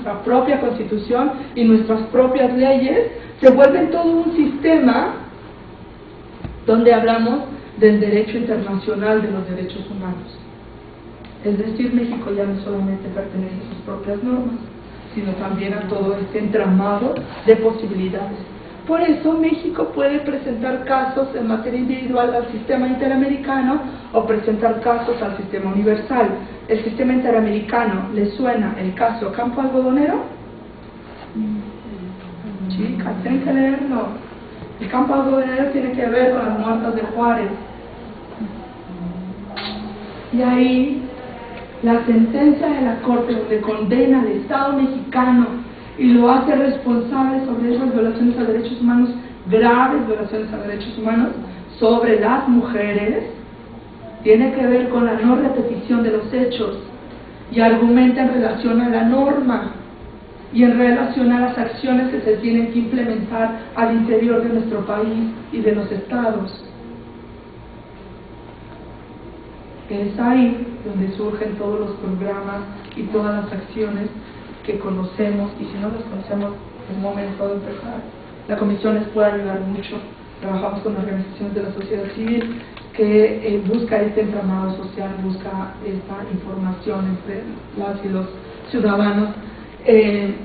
nuestra propia constitución y nuestras propias leyes, se vuelven todo un sistema donde hablamos del derecho internacional de los derechos humanos. Es decir, México ya no solamente pertenece a sus propias normas, sino también a todo este entramado de posibilidades. Por eso México puede presentar casos en materia individual al sistema interamericano o presentar casos al sistema universal. ¿El sistema interamericano le suena el caso Campo Algodonero? Chicas, tienen que leerlo. El Campo Algodonero tiene que ver con las muertas de Juárez. Y ahí la sentencia de la Corte donde condena al Estado mexicano y lo hace responsable sobre esas violaciones a derechos humanos, graves violaciones a derechos humanos, sobre las mujeres, tiene que ver con la no repetición de los hechos y argumenta en relación a la norma y en relación a las acciones que se tienen que implementar al interior de nuestro país y de los estados. Es ahí donde surgen todos los programas y todas las acciones que conocemos, y si no las conocemos, es momento de empezar. La comisión les puede ayudar mucho. Trabajamos con organizaciones de la sociedad civil que busca este entramado social, busca esta información entre las y los ciudadanos.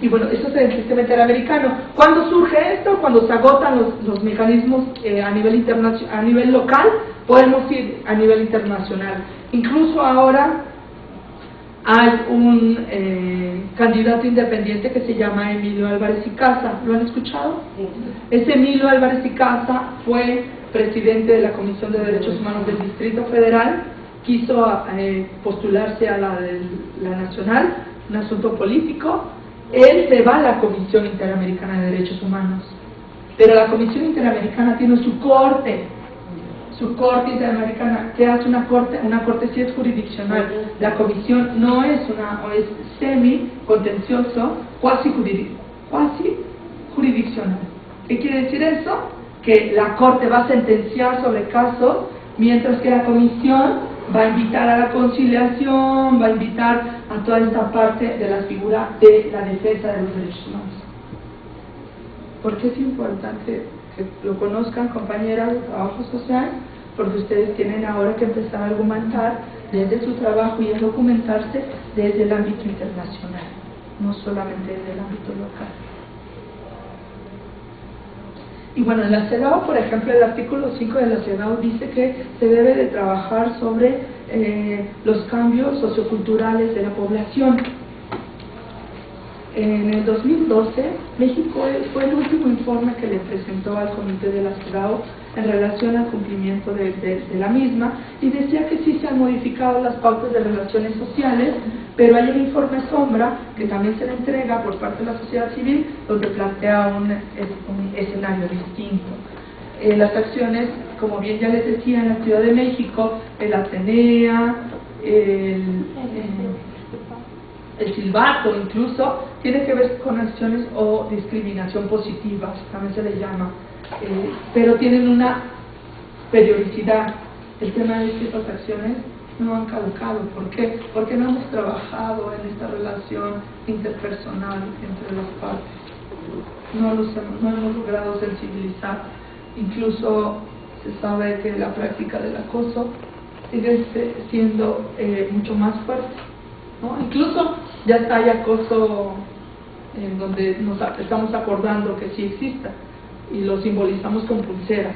Y bueno, eso es el sistema interamericano. ¿Cuándo surge esto? Cuando se agotan los mecanismos a nivel local, podemos ir a nivel internacional. Incluso ahora hay un candidato independiente que se llama Emilio Álvarez y Casa. ¿Lo han escuchado? Sí. Ese Emilio Álvarez y Casa fue presidente de la Comisión de Derechos Humanos del Distrito Federal, quiso postularse a la nacional, un asunto político. Él se va a la Comisión Interamericana de Derechos Humanos, pero la Comisión Interamericana tiene su corte interamericana, que hace una corte sí es jurisdiccional. La comisión no es o es semi-contencioso, cuasi jurisdiccional. ¿Qué quiere decir eso? Que la corte va a sentenciar sobre casos, mientras que la comisión va a invitar a la conciliación, va a invitar a toda esta parte de la figura de la defensa de los derechos humanos. ¿Por qué es importante que lo conozcan, compañeras de trabajo social? Porque ustedes tienen ahora que empezar a argumentar desde su trabajo y a documentarse desde el ámbito internacional, no solamente desde el ámbito local. Y bueno, en la CEDAW, por ejemplo, el artículo 5 de la CEDAW dice que se debe de trabajar sobre los cambios socioculturales de la población. En el 2012, México fue el último informe que le presentó al comité de la CEDAW en relación al cumplimiento de la misma, y decía que sí se han modificado las pautas de relaciones sociales, pero hay un informe sombra que también se le entrega por parte de la sociedad civil, donde plantea un escenario distinto. Las acciones, como bien ya les decía, en la Ciudad de México, el Atenea, el silbato incluso, tiene que ver con acciones o discriminación positiva, también se le llama, pero tienen una periodicidad. El tema es que estas acciones no han caducado. ¿Por qué? Porque no hemos trabajado en esta relación interpersonal entre las partes, no hemos logrado sensibilizar. Incluso se sabe que la práctica del acoso sigue siendo mucho más fuerte, ¿no? Incluso ya hay acoso en donde nos estamos acordando que sí exista y lo simbolizamos con pulseras.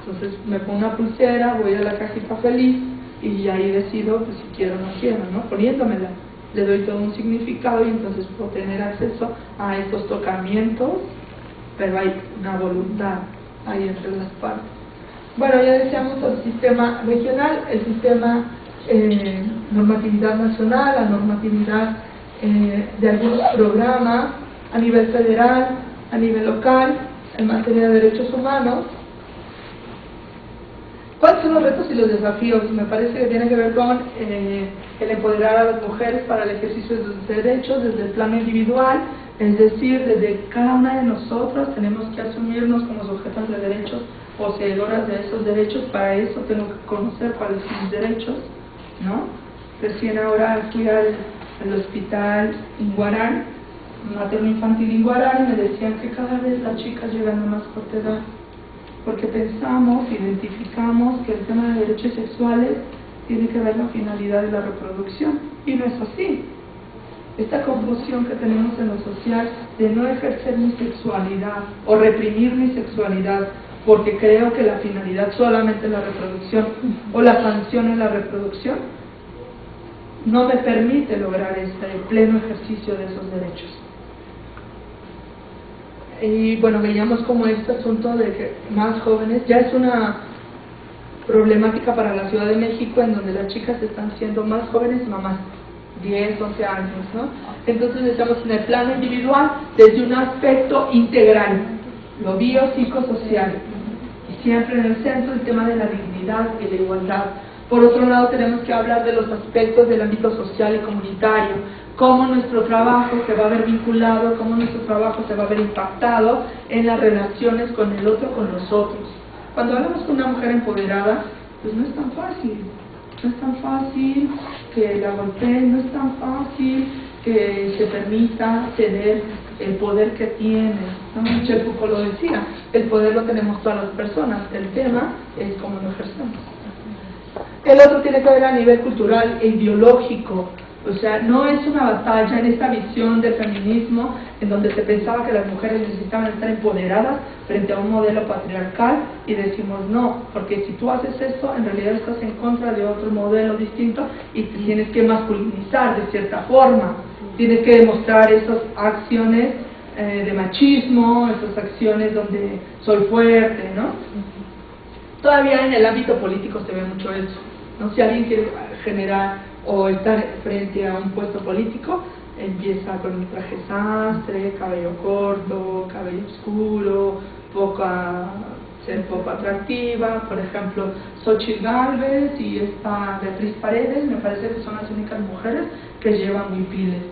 Entonces me pongo una pulsera, voy a la cajita feliz y ahí decido pues, si quiero o no quiero, ¿no? Poniéndomela, le doy todo un significado y entonces puedo tener acceso a estos tocamientos, pero hay una voluntad ahí entre las partes. Bueno, ya decíamos el sistema regional, el sistema normatividad nacional, la normatividad de algunos programas a nivel federal, a nivel local, en materia de derechos humanos. ¿Cuáles son los retos y los desafíos? Me parece que tiene que ver con el empoderar a las mujeres para el ejercicio de sus derechos desde el plano individual, es decir, desde cada una de nosotros tenemos que asumirnos como sujetas de derechos, poseedoras de esos derechos. Para eso tengo que conocer cuáles son mis derechos, ¿no? Recién ahora fui al hospital Inguarán materno infantil en Guarani me decían que cada vez las chicas llegan a más corta edad, porque pensamos, identificamos que el tema de derechos sexuales tiene que ver la finalidad de la reproducción, y no es así. Esta confusión que tenemos en lo social de no ejercer mi sexualidad o reprimir mi sexualidad porque creo que la finalidad solamente es la reproducción o la función es la reproducción, no me permite lograr este pleno ejercicio de esos derechos. Y bueno, veíamos como este asunto de que más jóvenes, ya es una problemática para la Ciudad de México, en donde las chicas están siendo más jóvenes mamás, 10, 11 años, ¿no? Entonces estamos en el plano individual desde un aspecto integral, lo biopsicosocial, y siempre en el centro el tema de la dignidad y la igualdad. Por otro lado, tenemos que hablar de los aspectos del ámbito social y comunitario, cómo nuestro trabajo se va a ver vinculado, cómo nuestro trabajo se va a ver impactado en las relaciones con el otro, con los otros. Cuando hablamos con una mujer empoderada, pues no es tan fácil. No es tan fácil que la golpeen, no es tan fácil que se permita ceder el poder que tiene, ¿no? Michel Foucault lo decía, el poder lo tenemos todas las personas, el tema es cómo lo ejercemos. El otro tiene que ver a nivel cultural e ideológico, o sea, no es una batalla en esta visión del feminismo en donde se pensaba que las mujeres necesitaban estar empoderadas frente a un modelo patriarcal, y decimos no, porque si tú haces esto, en realidad estás en contra de otro modelo distinto y te tienes que masculinizar de cierta forma, tienes que demostrar esas acciones de machismo, esas acciones donde soy fuerte, ¿no? Todavía en el ámbito político se ve mucho eso, ¿no? Si alguien quiere generar o estar frente a un puesto político, empieza con un traje sastre, cabello corto, cabello oscuro, ser poco atractiva. Por ejemplo, Xochitl Gálvez y esta Beatriz Paredes me parece que son las únicas mujeres que llevan huipiles,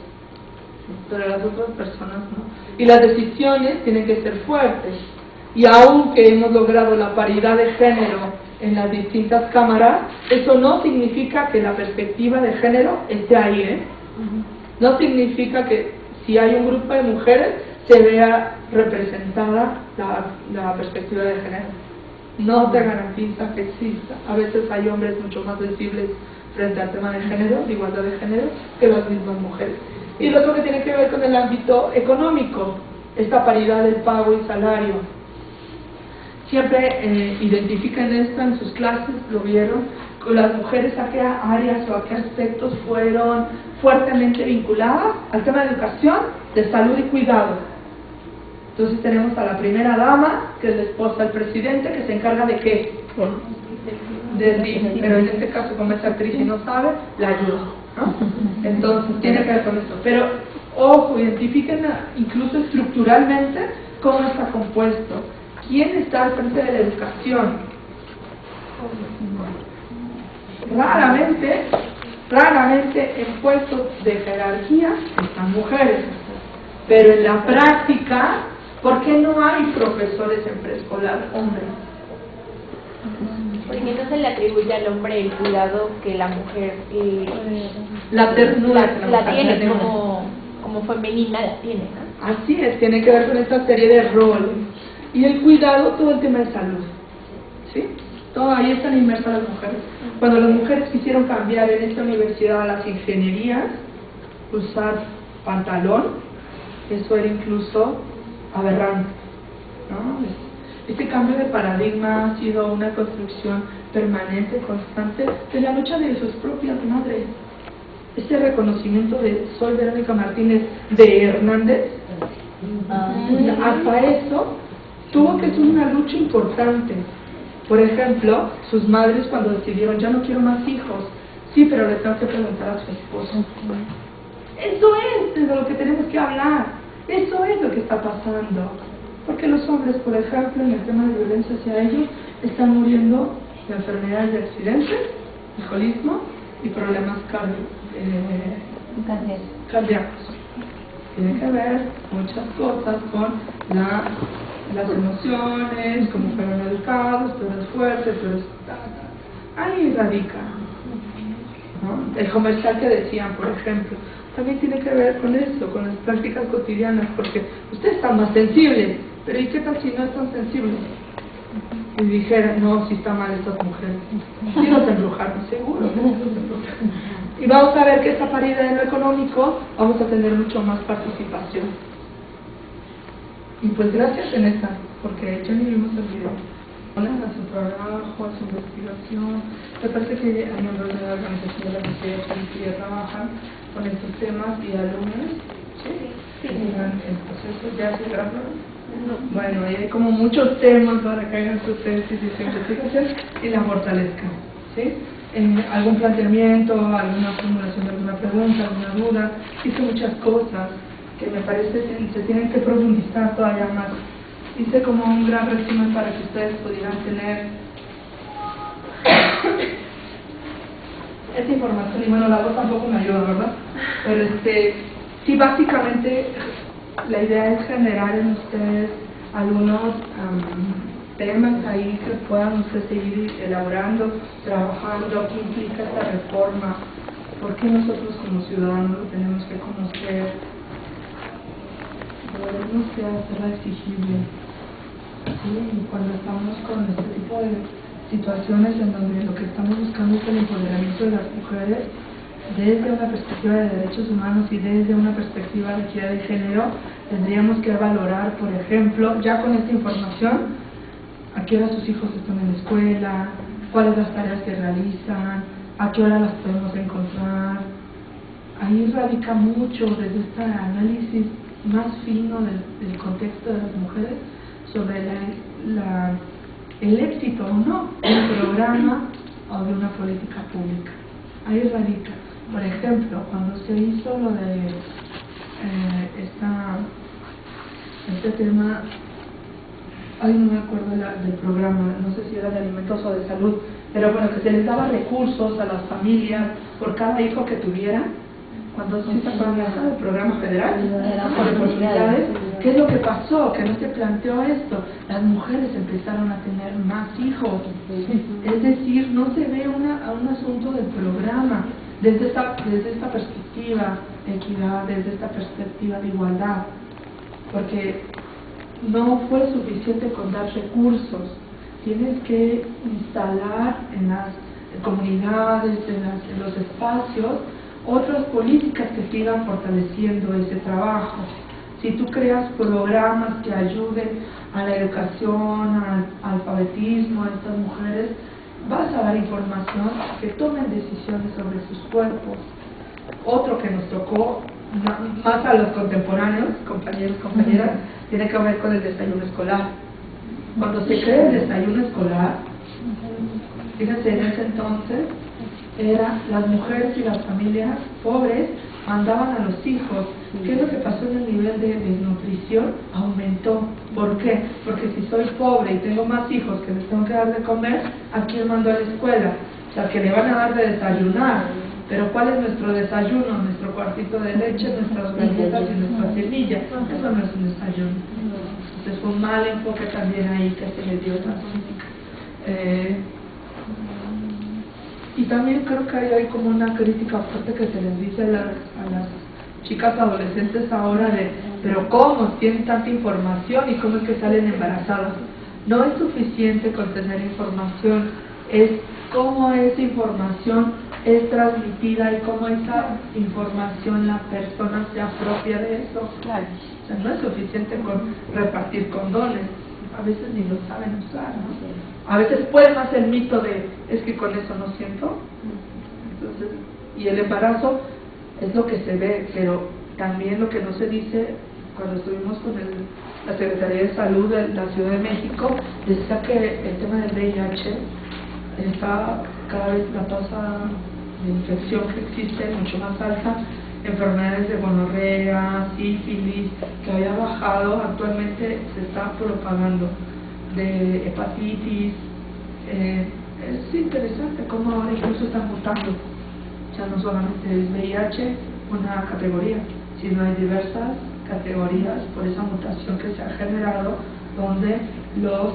pero las otras personas no. Y las decisiones tienen que ser fuertes, y aunque hemos logrado la paridad de género en las distintas cámaras, eso no significa que la perspectiva de género esté ahí, ¿eh? No significa que si hay un grupo de mujeres se vea representada la perspectiva de género. No te garantiza que exista. A veces hay hombres mucho más sensibles frente al tema de género, de igualdad de género, que las mismas mujeres. Y lo otro que tiene que ver con el ámbito económico, esta paridad del pago y salario. Siempre identifican esto en sus clases, lo vieron, con las mujeres a qué áreas o a qué aspectos fueron fuertemente vinculadas al tema de educación, de salud y cuidado. Entonces tenemos a la primera dama, que es la esposa del presidente, que se encarga de ¿qué? Del DIF, pero en este caso, como es actriz y no sabe, la ayuda, ¿no? Entonces tiene que ver con esto. Pero ojo, identifiquen incluso estructuralmente cómo está compuesto. ¿Quién está al frente de la educación? Raramente en puestos de jerarquía están mujeres, pero en la práctica, ¿por qué no hay profesores en preescolar hombres? Porque no se le atribuye al hombre el cuidado que la mujer la ternura la tiene como femenina, la tiene, ¿no? Así es, tiene que ver con esta serie de roles. Y el cuidado, todo el tema de salud, ¿sí? Todo ahí están inmersas las mujeres. Cuando las mujeres quisieron cambiar en esta universidad a las ingenierías, usar pantalón, eso era incluso aberrante, ¿no? Este cambio de paradigma ha sido una construcción permanente, constante, de la lucha de sus propias madres. Este reconocimiento de soy Verónica Martínez de Hernández, hasta eso tuvo que ser una lucha importante. Por ejemplo, sus madres cuando decidieron, ya no quiero más hijos, sí, pero le tengo que preguntar a su esposo. Eso es de lo que tenemos que hablar, eso es lo que está pasando. Porque los hombres, por ejemplo, en el tema de violencia hacia ellos, están muriendo de enfermedades de accidentes, alcoholismo y problemas cardíacos. Tiene que ver muchas cosas con las emociones, cómo fueron educados, tú eres fuerte, tú eres... Ahí radica, ¿no? El comercial que decían, por ejemplo, también tiene que ver con eso, con las prácticas cotidianas, porque usted está más sensible, pero ¿y qué tal si no es tan sensible? Y dijera, no, si está mal estas mujeres, sí nos embrujaron, seguro. Y vamos a ver que esta paridad en lo económico, vamos a tener mucho más participación. Y pues gracias en esta, porque ya ni vimos el video. A su trabajo, a su investigación. Me parece que hay miembros de la organización de la que trabajan con estos temas y alumnos. Sí. El proceso ya se grabó. Bueno, ahí hay como muchos temas para que hagan su tesis y su investigación y la fortalezcan. ¿Sí? Algún planteamiento, alguna formulación de alguna pregunta, alguna duda. Hice muchas cosas que me parece que se tienen que profundizar todavía más. Hice como un gran resumen para que ustedes pudieran tener esta información. Y bueno, la voz tampoco me ayuda, ¿verdad? Pero sí, básicamente la idea es generar en ustedes algunos temas ahí que puedan ustedes seguir elaborando, trabajando. ¿Qué implica esta reforma? ¿Por qué nosotros como ciudadanos lo tenemos que conocer? Debemos hacerla exigible. Sí, cuando estamos con este tipo de situaciones en donde lo que estamos buscando es el empoderamiento de las mujeres desde una perspectiva de derechos humanos y desde una perspectiva de equidad de género, tendríamos que valorar, por ejemplo, ya con esta información, a qué hora sus hijos están en la escuela, cuáles las tareas que realizan, a qué hora las podemos encontrar. Ahí radica mucho desde este análisis más fino del contexto de las mujeres sobre el éxito o no de un programa o de una política pública. Ahí radica. Por ejemplo, cuando se hizo lo de este tema, no me acuerdo del programa, no sé si era de alimentos o de salud, pero bueno, que se les daba recursos a las familias por cada hijo que tuvieran. Cuando se hizo el programa federal por oportunidades, ¿qué es lo que pasó? Que no se planteó esto. Las mujeres empezaron a tener más hijos. Es decir, no se ve un asunto del programa desde esta perspectiva de equidad, desde esta perspectiva de igualdad. Porque no fue suficiente con dar recursos. Tienes que instalar en las comunidades, en los espacios, otras políticas que sigan fortaleciendo ese trabajo. Si tú creas programas que ayuden a la educación, al alfabetismo a estas mujeres, vas a dar información, que tomen decisiones sobre sus cuerpos. Otro que nos tocó más a los contemporáneos, compañeros, compañeras, tiene que ver con el desayuno escolar. Cuando se crea el desayuno escolar, fíjense, en ese entonces las mujeres y las familias pobres mandaban a los hijos. ¿Qué es lo que pasó en el nivel de desnutrición? Aumentó. ¿Por qué? Porque si soy pobre y tengo más hijos que les tengo que dar de comer, ¿a quién mando a la escuela? O sea, que le van a dar de desayunar. Pero ¿cuál es nuestro desayuno? Nuestro cuartito de leche, nuestras galletas y nuestra semilla. Eso no es un desayuno. Entonces fue un mal enfoque también ahí que se le dio a la política. Y también creo que hay como una crítica fuerte que se les dice a las chicas adolescentes ahora de, pero ¿cómo tienen tanta información y cómo es que salen embarazadas? No es suficiente con tener información, es cómo esa información es transmitida y cómo esa información la persona se apropia de eso. Claro. O sea, no es suficiente con repartir condones, a veces ni lo saben usar, ¿no? A veces puede más el mito de, es que con eso no siento. Entonces, y el embarazo es lo que se ve, pero también lo que no se dice, cuando estuvimos con la Secretaría de Salud de la Ciudad de México, decía que el tema del VIH está cada vez, la tasa de infección que existe es mucho más alta, enfermedades de gonorrea, sífilis, que había bajado, actualmente se está propagando, de hepatitis. Es interesante cómo ahora incluso están mutando. O sea, no solamente es VIH una categoría, sino hay diversas categorías por esa mutación que se ha generado, donde los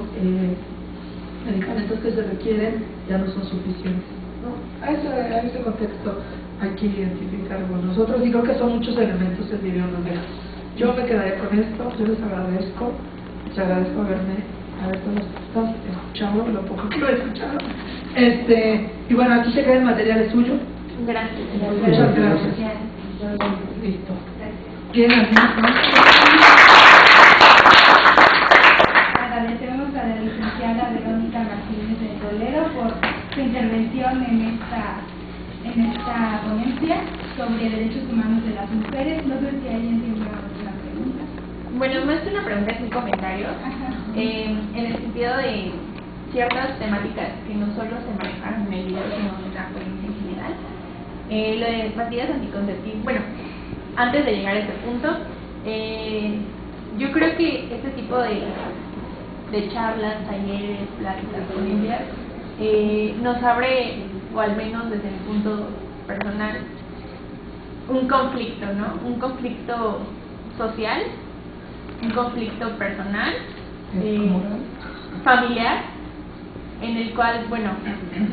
medicamentos que se requieren ya no son suficientes. ¿no? A ese contexto hay que identificarlo nosotros, y creo que son muchos elementos el video. Yo me quedaría con esto. Yo les agradezco haberme escuchado lo poco que lo he escuchado. Y bueno, aquí se queda el material, es suyo. Gracias. Muchas gracias. Listo. ¿Quién Agradecemos a la licenciada Verónica Martínez de Toledo por su intervención en esta ponencia sobre derechos humanos de las mujeres. No sé si alguien tiene alguna pregunta. Bueno, más que una pregunta es un comentario, en el sentido de ciertas temáticas que no solo se manejaron en el video, sino en la ponencia en general. Lo de pastillas anticonceptivas, bueno, antes de llegar a ese punto, yo creo que este tipo de charlas, talleres, pláticas, ponencias, nos abre, o al menos desde mi punto personal, un conflicto, ¿no? Un conflicto social, un conflicto personal, familiar, en el cual, bueno,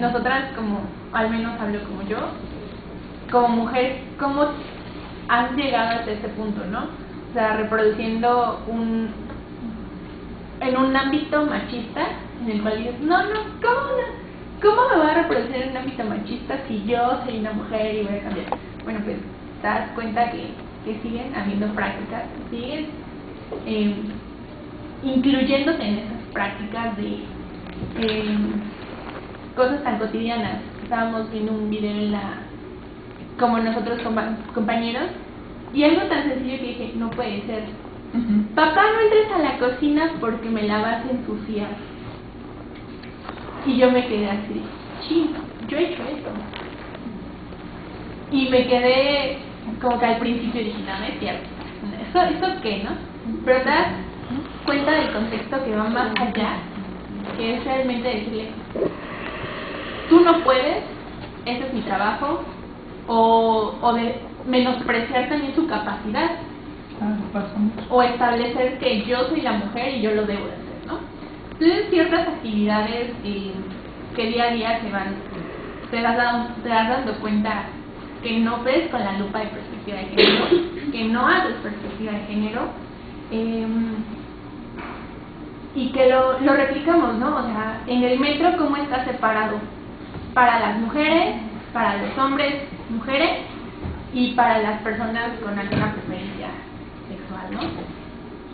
nosotras, como, al menos hablo como yo, como mujer, ¿cómo has llegado hasta ese punto, no? O sea, reproduciendo en un ámbito machista, en el cual dices, ¿cómo me voy a reproducir en un ámbito machista si yo soy una mujer y voy a cambiar? Bueno, pues te das cuenta que siguen habiendo prácticas, siguen incluyéndose en esas prácticas de cosas tan cotidianas. Estábamos viendo un video como nosotros compañeros, y algo tan sencillo que dije, no puede ser. Papá, no entres a la cocina porque me la vas a ensuciar. Y yo me quedé así, sí, yo he hecho eso. Y me quedé como que al principio dije, no es cierto. ¿Eso qué, no? Pero te das cuenta del contexto que va más allá, que es realmente decirle, tú no puedes, ese es mi trabajo, o de menospreciar también su capacidad, o establecer que yo soy la mujer y yo lo debo de hacer, ¿no? Entonces ciertas actividades que día a día te vas dando cuenta que no ves con la lupa de perspectiva de género, que no haces perspectiva de género, y que lo replicamos, ¿no? O sea, en el metro, ¿cómo está separado? Para las mujeres, para los hombres, mujeres, y para las personas con alguna preferencia sexual, ¿no?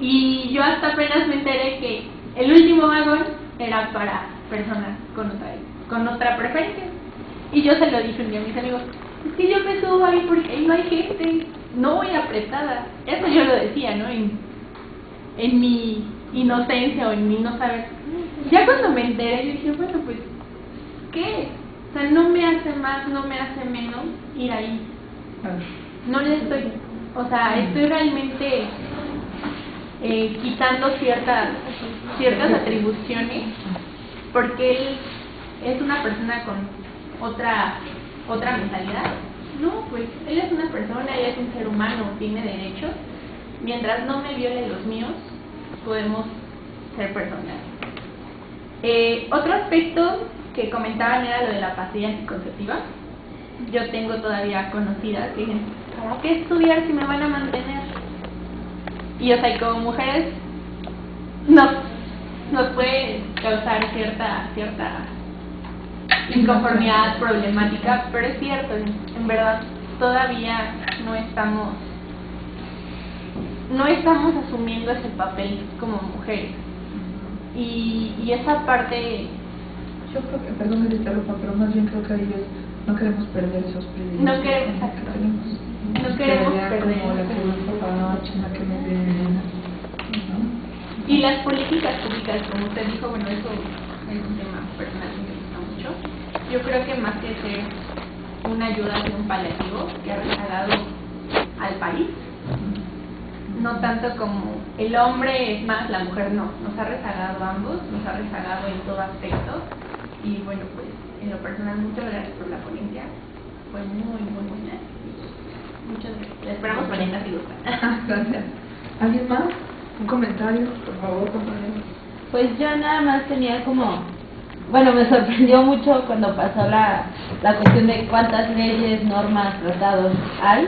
Y yo hasta apenas me enteré que el último vagón era para personas con otra preferencia. Y yo se lo dije un día a mis amigos, es que yo me subo ahí porque ahí no hay gente, no voy apretada. Eso yo lo decía, ¿no? En mi inocencia o en mi no saber. Ya cuando me enteré, yo dije, bueno, pues, ¿qué? O sea, no me hace más, no me hace menos ir ahí. No le estoy, o sea, estoy realmente quitando ciertas atribuciones, porque él es una persona con otra mentalidad. No, pues él es una persona, él es un ser humano, tiene derechos. Mientras no me viole los míos, podemos ser personas. Otro aspecto que comentaban era lo de la pastilla anticonceptiva. Yo tengo todavía conocidas que dicen, ¿para qué estudiar si me van a mantener? Y o sea, como mujeres nos puede causar cierta inconformidad, problemática, pero es cierto, en verdad todavía no estamos asumiendo ese papel como mujeres. Y esa parte, yo creo que, perdón que te interrumpa, pero más bien creo que ahí no queremos perder esos privilegios. No queremos perder. Como la que me apache, la que me viene, ¿no? Y las políticas públicas, como usted dijo, bueno, eso es un tema personal que me gusta mucho. Yo creo que más que ser una ayuda, es un paliativo que ha rezagado al país. No tanto como el hombre es más, la mujer no. Nos ha rezagado ambos, nos ha rezagado en todo aspecto. Y bueno, pues en lo personal, muchas gracias por la ponencia. Fue muy, muy buena. Muchas gracias. La esperamos ponencia si gusta. Gracias. ¿Alguien más? ¿Un comentario? Por favor, compañero. Pues yo nada más tenía como bueno, me sorprendió mucho cuando pasó la cuestión de cuántas leyes, normas, tratados hay,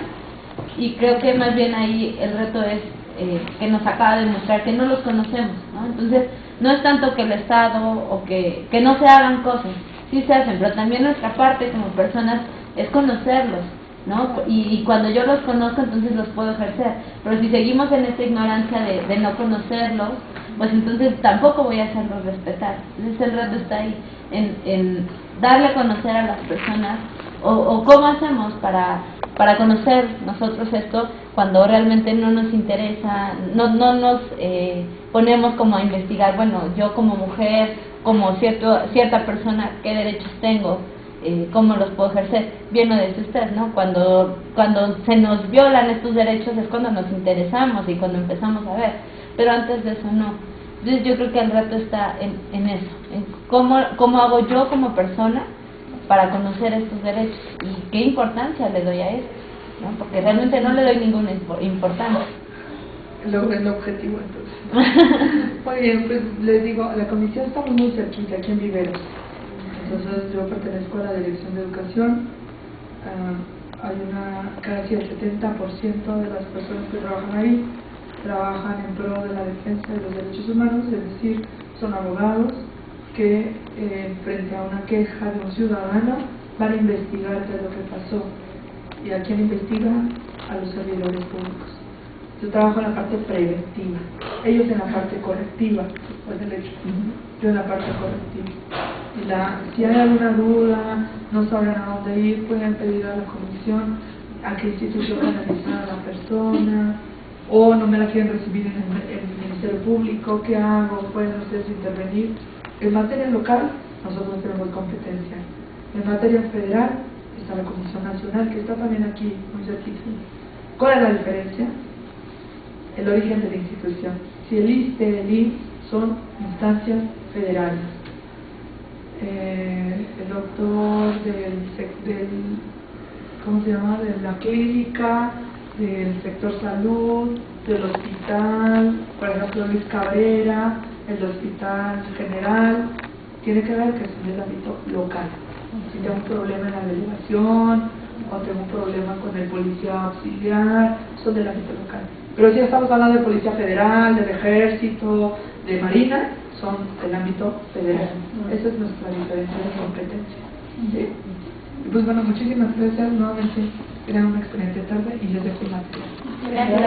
y creo que más bien ahí el reto es que nos acaba de mostrar que no los conocemos, ¿no? Entonces, no es tanto que el Estado o que no se hagan cosas, sí se hacen, pero también nuestra parte como personas es conocerlos, ¿no? Y cuando yo los conozco, entonces los puedo ejercer, pero si seguimos en esta ignorancia de no conocerlos, pues entonces tampoco voy a hacerlos respetar. Entonces el reto está ahí, en darle a conocer a las personas, o cómo hacemos para conocer nosotros esto cuando realmente no nos interesa, no nos ponemos como a investigar, bueno, yo como mujer, como cierta persona, qué derechos tengo, cómo los puedo ejercer. Bien lo dice usted, ¿no? Cuando se nos violan estos derechos es cuando nos interesamos y cuando empezamos a ver, pero antes de eso no. Entonces yo creo que el reto está en eso, en cómo hago yo como persona para conocer estos derechos y qué importancia le doy a esto, ¿no? Porque realmente no le doy ninguna importancia. El objetivo, entonces. Muy bien, pues les digo, la comisión está muy cerquita, aquí en Viveros. Entonces yo pertenezco a la Dirección de Educación. Hay casi el 70% de las personas que trabajan ahí trabajan en pro de la defensa de los derechos humanos, es decir, son abogados que frente a una queja de un ciudadano van a investigar qué es lo que pasó. ¿Y a quién investigan? A los servidores públicos. Yo trabajo en la parte preventiva, ellos en la parte correctiva, pues del hecho, yo en la parte correctiva. Si hay alguna duda, no saben a dónde ir, pueden pedir a la comisión a qué institución canalizar a la persona, o no me la quieren recibir en el Ministerio Público, ¿qué hago? ¿Pueden ustedes intervenir? En materia local, nosotros tenemos competencia. En materia federal, está la Comisión Nacional, que está también aquí, muy cerquita. ¿Cuál es la diferencia? El origen de la institución. Si el ISSSTE, el IMSS son instancias federales. El doctor ¿cómo se llama? De la clínica, del sector salud, del hospital, por ejemplo Luis Cabrera, el hospital general, tiene que ver que es en el ámbito local. Si tengo un problema en la delegación o tengo un problema con el policía auxiliar, son del ámbito local. Pero si estamos hablando de policía federal, del ejército, de marina, son del ámbito federal. Esa es nuestra diferencia de competencia. ¿Sí? Y pues bueno, muchísimas gracias nuevamente. Tengan una excelente tarde y les dejo la Gracias.